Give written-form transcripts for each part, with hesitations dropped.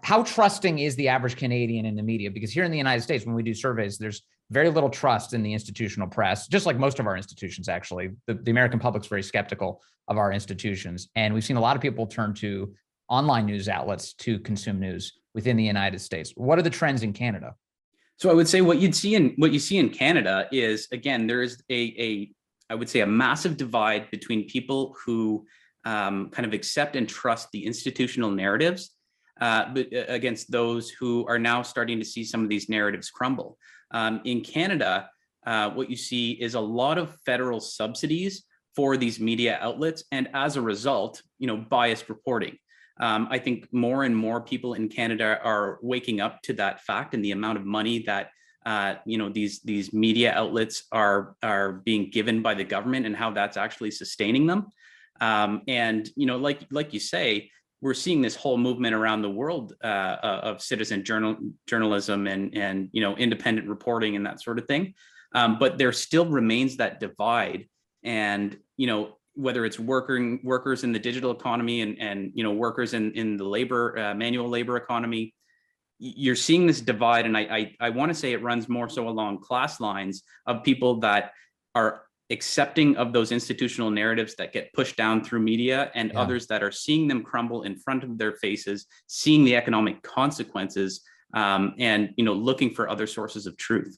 How trusting is the average Canadian in the media? Because here in the United States, when we do surveys, there's very little trust in the institutional press, just like most of our institutions, actually. The American public's very skeptical of our institutions. And we've seen a lot of people turn to online news outlets to consume news within the United States. What are the trends in Canada? So I would say what you see in Canada is, again, there is I would say a massive divide between people who kind of accept and trust the institutional narratives, but against those who are now starting to see some of these narratives crumble. In Canada, what you see is a lot of federal subsidies for these media outlets, and as a result, biased reporting. I think more and more people in Canada are waking up to that fact, and the amount of money that these media outlets are being given by the government, and how that's actually sustaining them. And like you say, we're seeing this whole movement around the world of citizen journalism and independent reporting and that sort of thing. But there still remains that divide, and whether it's workers in the digital economy and workers in the labor manual labor economy, you're seeing this divide. And I want to say it runs more so along class lines of people that are accepting of those institutional narratives that get pushed down through media, and others that are seeing them crumble in front of their faces, seeing the economic consequences, and looking for other sources of truth.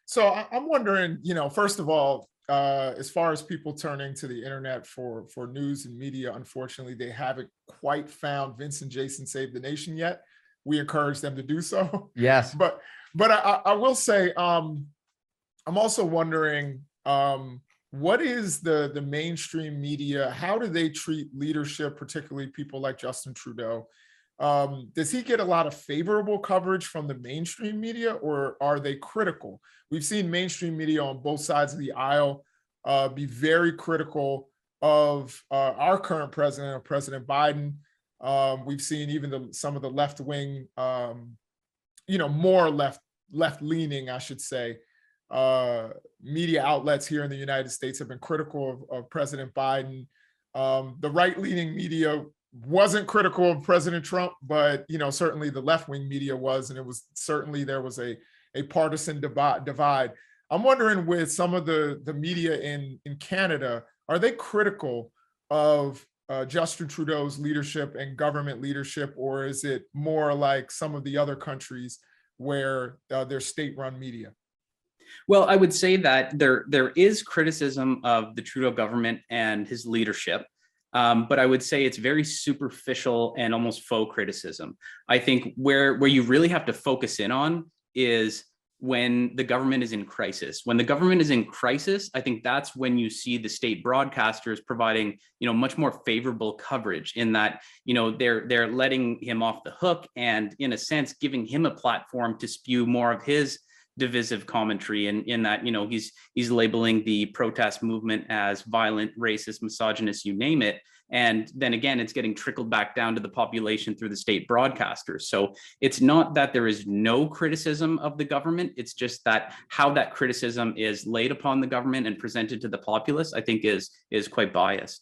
So I'm wondering, first of all, as far as people turning to the internet for news and media, unfortunately, they haven't quite found Vince and Jason Save the Nation yet. We encourage them to do so. Yes. But I will say, I'm also wondering, what is the mainstream media? How do they treat leadership, particularly people like Justin Trudeau? Does he get a lot of favorable coverage from the mainstream media, or are they critical? We've seen mainstream media on both sides of the aisle be very critical of our current president, or President Biden. We've seen even some of the left-wing, more left-leaning, I should say, media outlets here in the United States have been critical of President Biden. The right-leaning media wasn't critical of President Trump, but certainly the left-wing media was, and there was a partisan divide. I'm wondering, with some of the media in Canada, are they critical of Justin Trudeau's leadership and government leadership, or is it more like some of the other countries where there's state-run media? Well, I would say that there is criticism of the Trudeau government and his leadership. But I would say it's very superficial and almost faux criticism. I think where you really have to focus in on is when the government is in crisis. When the government is in crisis, I think that's when you see the state broadcasters providing, much more favorable coverage, in that, they're letting him off the hook, and in a sense, giving him a platform to spew more of his divisive commentary, and in that he's labeling the protest movement as violent, racist, misogynist, you name it, and then again it's getting trickled back down to the population through the state broadcasters. So it's not that there is no criticism of the government, it's just that how that criticism is laid upon the government and presented to the populace, I think is quite biased.